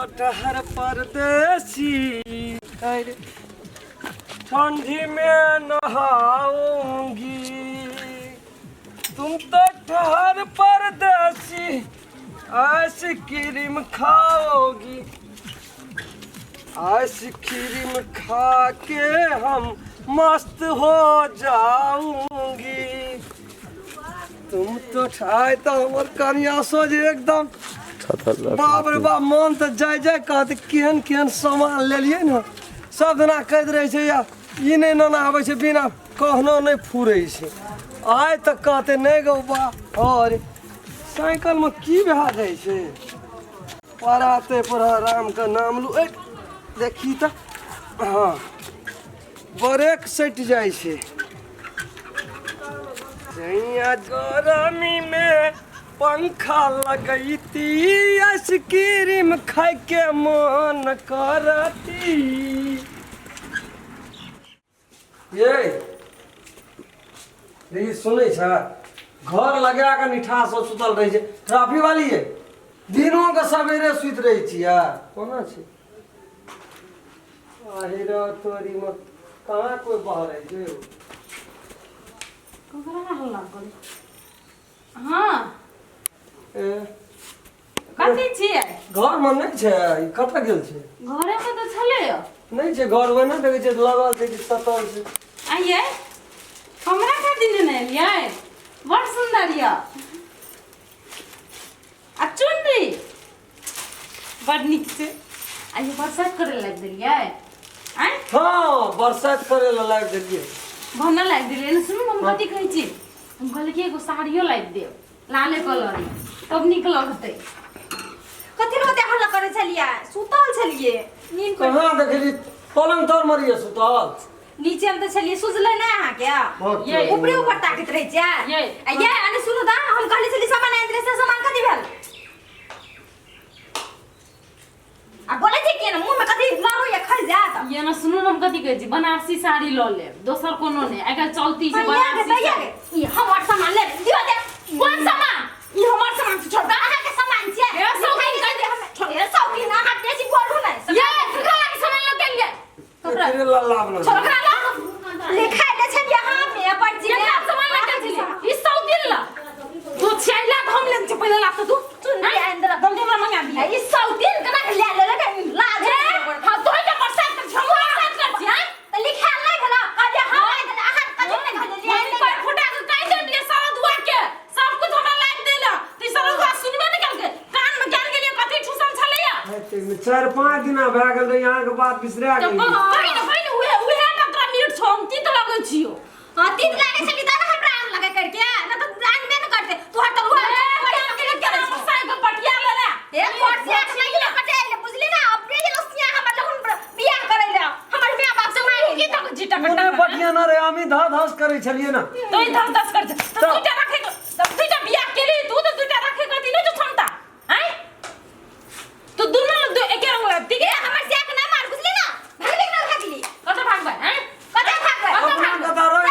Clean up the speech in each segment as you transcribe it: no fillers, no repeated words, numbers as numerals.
कटहर परदेसी ठंडी में नहाऊंगी। तुम तो ठहर परदेसी आइसक्रीम खाओगी। आइसक्रीम खा के हम मस्त हो जाऊंगी। तुम तो ठाए तो हमर कनिया सोच एकदम बाप रे बाप मन तो जाय जाय कहते केहन केहन सामान लेलिए ना सब दिना कहते रहे छे या ई नहीं ना आवे छे बिना कहनो नहीं फूरे छे। आय तक कहते नहीं गो बा और साइकिल में की भा जाय छे पराते पर राम का नाम लू ए देखी तो हाँ ब्रेक सट जाय छे। जैया गरमी में पंखा लगई थी आइसक्रीम खाए के मन करती। ये सुनै छ घर लगा के निठा से सुतल रहे छे ट्रैफिक वाली है दिनों के सवेरे सुत रही छिया कोना छे आहिरा तोरी में कहां कोई बाहर है जे ककरा ना हल्ला करे। हां कथी छियै घर में नहीं छे ई कत गेल छे घरे में तो छले नहीं छे घर में ना देखे छे लगल छे कि सतल छे। आइए हमरा का दिन ने एलियै बड़ सुंदर या आ चुनरी बड़ नीक से आइए बरसात करे लग देलियै आय हां बरसात करे ला लाग देलिए भन्न लाग देलियै न सुनु हम कथी कहै छी हम कहले कि एगो साड़ियो लाग दे लाले कलर तब नीक लगतै। कथी रोते हल्ला करे छलिए सुतल छलिए नींद कहां देखली पलंग तर मरिए सुतल नीचे में तो छलिए सुझले ना अहाँ क्या ये ऊपरे ऊपर ताकत रह जा ये अने सुनो दा हम कहले छली सामान आंद्रे से सामान कथी भेल आ बोले छी कि मुंह में कथी लारो या खा जात ये ना सुनु हम कथी कहै छी बनारसी साड़ी ल ले दोसर कोनो नै आइ काल चलती छै बनारसी ये हमर सामान ले दियो दे कोन सामान ई हमर सामान छोड़ दा अहाँ के सामान छै ए सौखीन कह दे हम छोड़ ए सौखीन अहाँ बेसी बोलू नै ये ककरा लाग सामान ल गेल ककरा ला लाभ ना छोकरा ला लिखा दे छै यहाँ पे पर्ची ये सामान ल गेल ई सौ दिन ल तू छैला हम ले छै पहिले लाग तू चुन दे अंदर दम दे मंगा दी ई सौ दिन कना के ले ले के लाज हां तो के बरसात कर हम बरसात कर छी हां त लिखा नहीं भेला अरे हम अहाँ कथी नहीं भेल ले पर फुटा के काई दे दिए सारा दुआ के सब कुछ हमरा लाग देला ती सारा दुआ सुनबे नहीं करके कान में ज्ञान के लिए कथी ठुसन छलैया 4-5 दिन भए गेल रहे यहाँ के बात बिसरा गेल कहीं उहे ना तोरा मिनट छम तीत लगै छियो हां तीन लागे छली त हमरा आन लगा करके ना तो जानबे न करते तोहर त साइकिल पटिया ले ले ए कोर्सिया नहीं पटेल बुझली ना अपने जे लसिया हमर लगन बियाह करे ले हमर माय बाप से मारी की तक जीटा मोने पटिया ना रे आमी धस करे छलिए ना तो ई धस कर तो दुटा रखे तो दुटा बियाह केली तू तो दुटा रखे करती न जो क्षमता हैं तो दोनों एके रंग लगती के हमर से ना मार बुझली ना भागली ना भागली कत भागबे हैं कत भागबे अपन कथा रह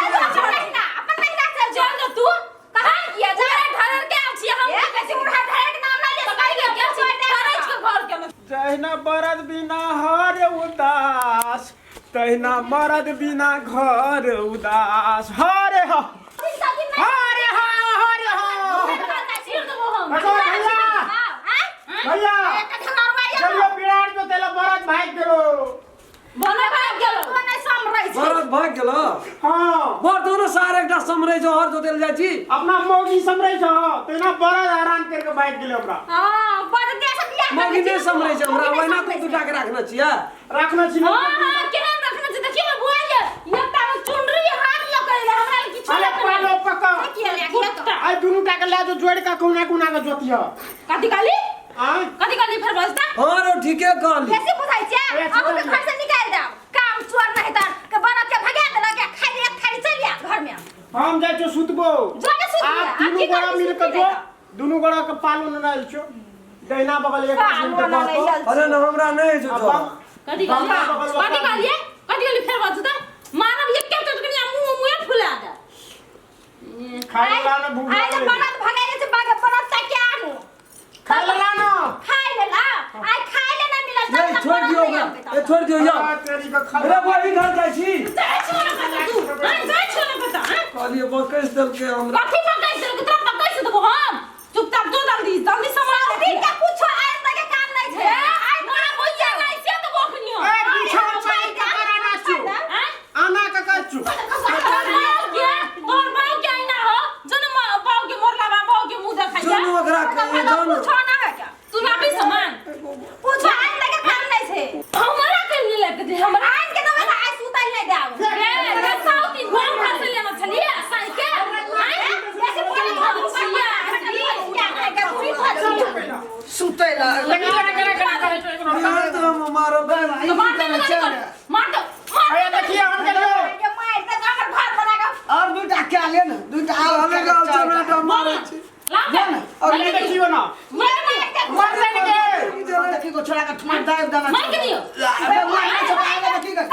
ना अपन नहीं ना चल जान दो तू कहां किया जा धरर के आल छी हम कैसे उठा धरे के नाम ना ले तो काई के छी करज के घर के तहिना बरद बिना हर उदास तहिना मरद बिना घर उदास हरे ह हरे ह हरे ह भैया चलियो बिराड़ जो तेला बरद भाग गेलो बने भाग गेलो कोने समरै छै बरद भाग गेल हां बर दोनों सार एकटा समरे जो हर जोतेल जाइ छी अपना मौगी समरै छ तहिना बरद हैरान करके भाग गेलो हमरा हां बड़ देश बियाह मौगी ने समरे छ हमरा वैना तू दुटा के रखना छिया रखना छी हां केहन रखना छै देखियो बुआ ये एकटा में चुनरी हाथ लगे हमरा किछु अरे पालो पका किया ले गया आई दुनु टा के ले जो जोड़ का कोना कोना के जोतिया कथी काली हां कथी काली फिर बजता हां रो ठीके कहली कैसे बुझाई छै अब तो घर से निकाल दो काम चोर नहीं त के बना के भगा देला के खाई एक थारी चलिया घर में हम जाय छो सुतबो जोने सुत आप दुनु गोड़ा मिल के जो दुनु गोड़ा के पालो न रहल छो दहिना बगल एक अरे न हमरा नहीं जो जो कथी काली फिर बजता मानव एक के चटकनिया मुंह फुला दे खाई ला न भूख आई लागल बना भगाई से बाग बना ता क्या आनु खाई ला न खाई ले ला आई खाई ले ना छोड़ दियो ना ए छोड़ दियो या तेरी का खा अरे भाई घर जाई छी जाय छो ना पता तू जाय छो ना पता कहलिए बकैस दल के हमरा कथी पकाई से कितना पकाई से देखो हम चुपचाप दो जल्दी संभाल दे क्या कुछ आज तक के काम नहीं छे ना भैया नहीं से तो बखनियो ए बिछो चाय का कराना छु आना का कछु तोर बाऊ क्या ना हो जन्म बाऊ के मोरला बाऊ के मुंह देखाई जोन ओकरा के जोन कुछ ना है क्या तू ना भी समान कुछ आज तक के काम नहीं छे हमरा के लिए लेके दे हमरा आज के तो मैं आज सुतल नहीं जाऊं रे साउथ इंडियन भाषा लेना चलिए साइकिल जैसे बोले सुतैला यार तो हम मारो मार दो अरे देखिए हम करियो और दूटा क्या ले ना दूटा हमें गाल चना मारे छी अरे देखियो ना मर जाएंगे देखी को छोड़ा का टमाटर दाग दाना मार के दियो अबे मार के छोड़ा देखी का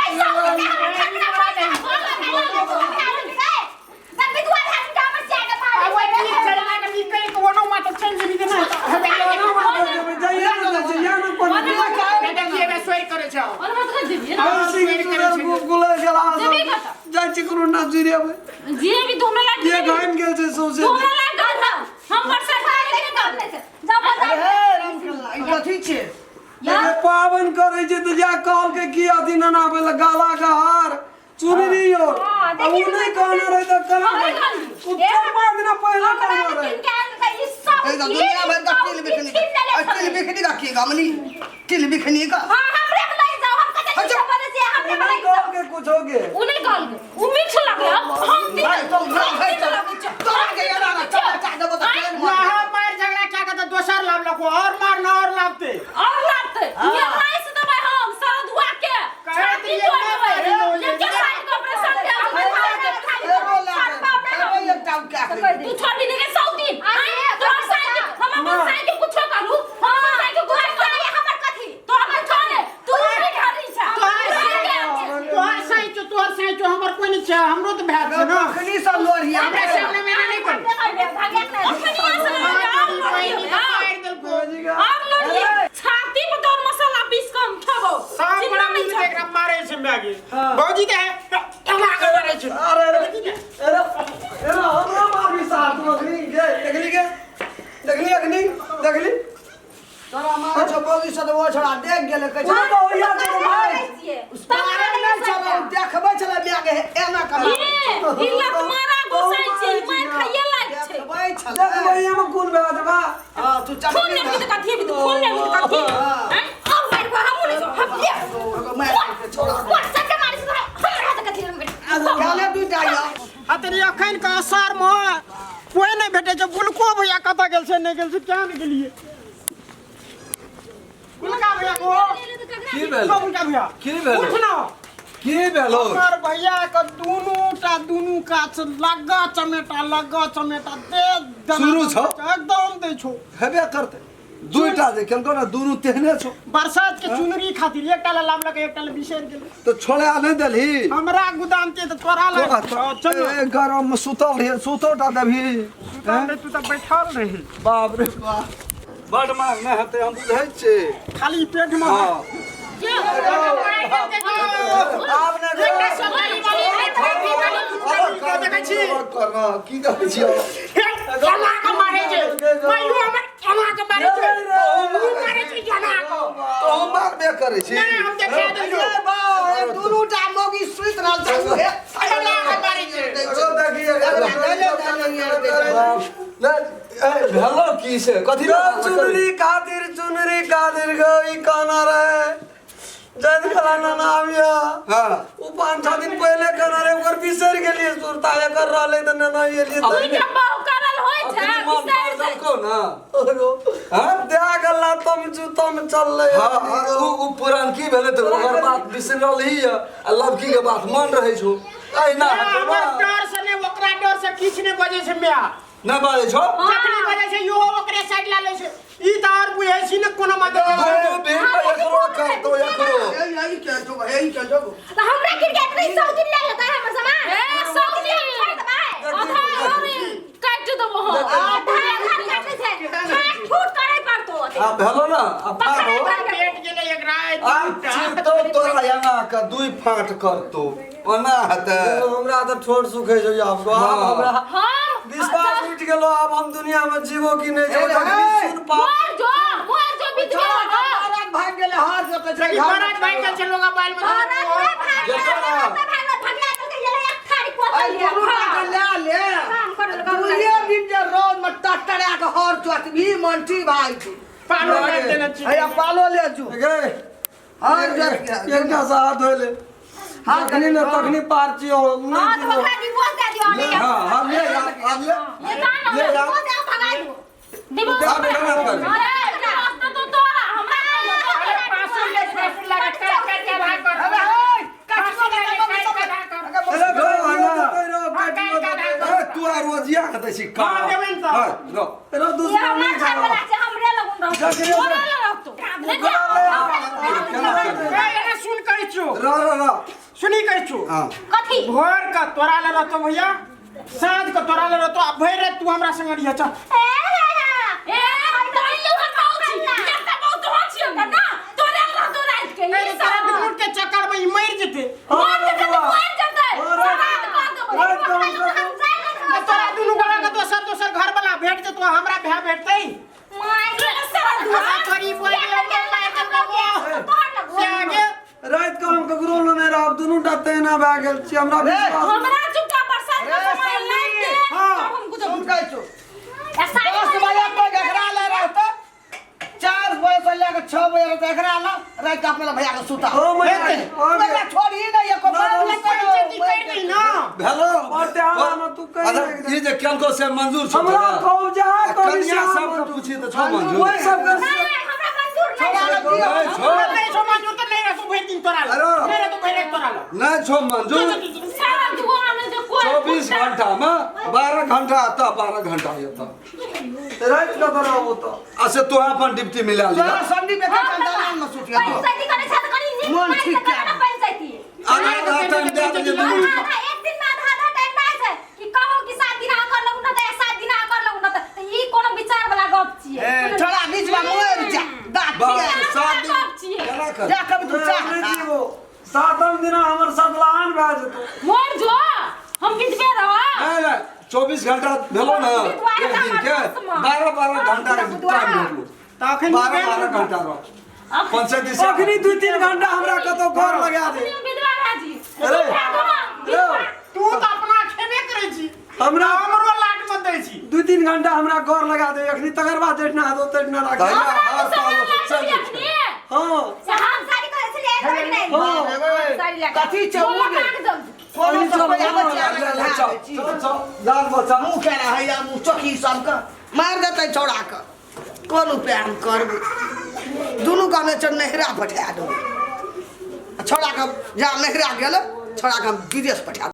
और मत कर दिए जी भी तुमने लाग ये गायन गेल छै सौसे तुमने लाग हम वर्षा अरे राम कल्ला ई कथि छे ये पावन करे छै त जा कहल के की अथी न नाबे ल गाला का हार चुनरी हो अब उ नहीं कहना रहे त कला कुछ पाँच दिन पहले कहना रहे ए तो दुनिया भर का तिल बिखनी का की गमली तिल बिखनी का कहल के कुछ हो गए उन्हें कॉल वो मीठ लग गया हम भाई तुम ना भाई तो के यार ना चाचा दबो तो यहाँ मार झगड़ा क्या करता दोसर लाभ लको और मारना और लाभते और लागते ये राइस दबा हम सारा दुआ के छाती जोड़ देबै ये के साइड के ऑपरेशन के तू छोड़ भी नहीं के सऊदी तो साइड हम अपन साइड के कुछ करू हम साइड के गुहार करे हमर कथी तो हम छोड़े तू नहीं घरी छा तोहर सही जो हमर कोई नहीं छै हमरो तो भैत छै ना खनी सब लोरिया हमरा सामने में नहीं कर और लोड़ी छाती पे तोर मसाला पीस कम खाबो सब बड़ा मिल के एकरा मारे छै मैगी भौजी के टमा के मारे छै अरे हमरा मार भी साथ मगनी के देखली तोरा मां छपोगी से वो छोड़ा देख गेल के ना तो या तो मार तारे में चलो देखबे चले मैगे एना कर ये लत मारा गोसाई छै मैं खाइए लाग छै देखबे चले देखबै हम कोन बे देबा हां तू चल खून नहीं भी तो कथी भी तो खून नहीं भी तो कथी हैं और मार को हम नहीं हम ले मैं छोड़ा व्हाट्सएप के मारी से हमरा हाथ कथी में गाले तू जाइयो हतरी अखन का असर में कोई नहीं भेटे छै बुलको भैया कत गेल छै नहीं गेल छै क्या नहीं गेलिए बुलका भैया को की भेल बुलका भैया की भेल उठना की भेलो हमर भैया के दुनू काछ लगा चमेटा दे शुरू छौ? एकदम दे छो हेबे करते दुईटा जे केलको ना दुनू तेहने छौ बरसात के चुनरी खातिर एकटा ला लाभ लगे एकटा ला बिसर गेल तो छोड़े नहीं देलही हमरा गुदाम के तो तोरा ला चल ए गरम में सुतल रही सुतोटा देबही तू तो बैठल रही बाप रे बाप बड मार नहीं हते हम बुझै छी खाली पेट में हां आप ने देखै छी करना की कहै छी जना के मारे छै मायू हमर जना के मारे छै तू मारे छै जना को तो हम मारबे करै छी नहीं हम देखा दियो बा दुनूटा मोगी सुइत रहल छै जना के मारे छै तो देखिए भेलो की से कथी चुनरी खातिर गई कहना रहे जद फलाना नाम या हां उ 5-6 दिन पहले कहना रहे ओकर बिसर गेलिए सुरता कर रहले त ना ये लिए अभी जब बाहु करल होय छै बिसर जाय को ना हां देहा गल्ला तुम चल ले हां उ पुरान की भेले त ओकर बात बिसर रहली है अल्लाह की के बात मान रहे छो आई ना हमर डर से ने ओकरा डर से किछ ने बजे छै मिया ना बाजे छो जखनी बजे छै यो ओकरे साइड ला ले छै ई त और बुझै छी ने कोनो मत दोनों बेन पर एकरो कर तो एकरो यही क्या जो तो हमरा क्रिकेट नहीं सौ दिन ले लेता है हमर सामान ए सौदी छोड़ दबाए आधा और काट देबो हो आधा काटे छै छूट करे पड़तो आ भेलो ना आ फाड़ो पेट गेले एकरा बेटा तो तोरा यहाँ का दुई फाट कर तो ओना हते हमरा तो ठोर सुखे छै आपको आप हाँ। हमरा हम विश्वास उठ गेलो अब हम दुनिया में जीवो कि नहीं जीवो ए, तखनी सुन पा मोर जो बीत गया औरत भाग गेले हार जोते छै देखी महाराज भाई का चलोगा बाल में आई गुरु का ले दुइये दिन जे रोज में टटरा के हर चोट भी मंठी भाई छी पालो कर देना चाहिए हैया पालो ले जू गे हर जोत एकटा साथ होले हाँ, तखनी न तखनी पार छियो हां नहीं तो जीवो ओकरा डिवोर्स दे दियो हाँ हम ले जा हम ले ले जा दिवो क्या बेटा मत कर अरे रास्ता तो तोरा हमरा पासो ले पासो लगा के भाग कर अबे ओए कटको अरे गो हल्ला करो कटियो ए तू आ रोजिया कहते सिक्का हाँ, देबे न तो। हां रो तेरा ये दूसरा हमरा नहीं खाए खाओ वाला छै हमरे लगन रह जकरे तोरा लग तो केना कर ए सुन कहि छु रो सुनी कहि छु हां कथी भोर का तोरा ले रहतो भैया साँझ का तोरा ले रहतो आ भैर रात तू हमरा संग रिह चल ए तोरी उधर पहुंची एकटा बहुत होछि ना तोरे लग तो रात के ए तोरा दुनू के चक्कर में ई मर जेते मोर के तो कोई जते तोरा दुनू गोरा के दोसर घर वाला भेट जेतो हमरा भे भेटतै थोड़ी बोल से आगे रात को हम ककरो नहीं रहब दुनू डते ना भए गेल छी हमरा विश्वास हमरा चुपका बरसात का समय नहीं दे हम कुछ सुन कहि छु ऐसा 10 बजे तक एकरा ले रहतो 4 बजे से लेके 6 बजे तक एकरा ला रात अपना भैया के सुता ओ मैं ओकरा छोड़ी नहीं एको बात कोई नहीं ना भेलो बाते आला न तू कह अरे ये जे केनको से मंजूर छ हमरा कहू जा कन्या सब के पूछी तो छ मंजूर कोई सब के नहीं सो मंजूर तो नहीं रखो भेट दिन तोरा अरे। मेरे तो भेट तोरा लो नहीं छ मंजूर सारा दुआ में जो कोई 24 घंटा में 12 घंटा आता 12 घंटा आता रात का तरह हो तो अच्छा तू अपन डिप्टी मिला लिया तोरा संदी में के दलान में सुतिया तो पंचायती करे छ त कनी मन नीक ठीक करे क्या? पंचायती आधा आधा टाइम दे दे दुनू एक दिन में आधा टाइम ना छै कि कहो कि 7 दिन आकर लगु न त 7 दिन आकर लगु न त ई कोनो विचार वाला गप छियै छोड़ा बीच में मोर जा दांत बस छिया। 7 दिन केना कर जा कभी तू चाह नहीं जीवो सातम दिन हमर सतलान भए जेतो मोर जो हम बितबे रह नहीं नहीं 24 घंटा भेलो ना एक दिन के 12 घंटा के टाइम भेलो तखन 12 घंटा रो पंचायती से अखनी 2-3 घंटा हमरा कतो घर लगा दे विधवा भाजी अरे तू तो अपना खेबे करे छी हमरा हमरो लाट मत दै छी 2-3 घंटा हमरा घर लगा दे अखनी तकर बाद डेट ना दो तेट ना राख दहिया हर पालो से चल जाए हां हम साड़ी करे से ले नहीं साड़ी ले कथी चौगे कोनो चल, सब चल, बच्चा चल लाल बच्चा मुंह कह रहा है या मुंह चौकी सबका मार देते छोड़ा कर कौन उपाय हम करबे दुनू का में चल नहरा पठा दो छोड़ा का जा नहरा गेल छोड़ा का विदेश पठा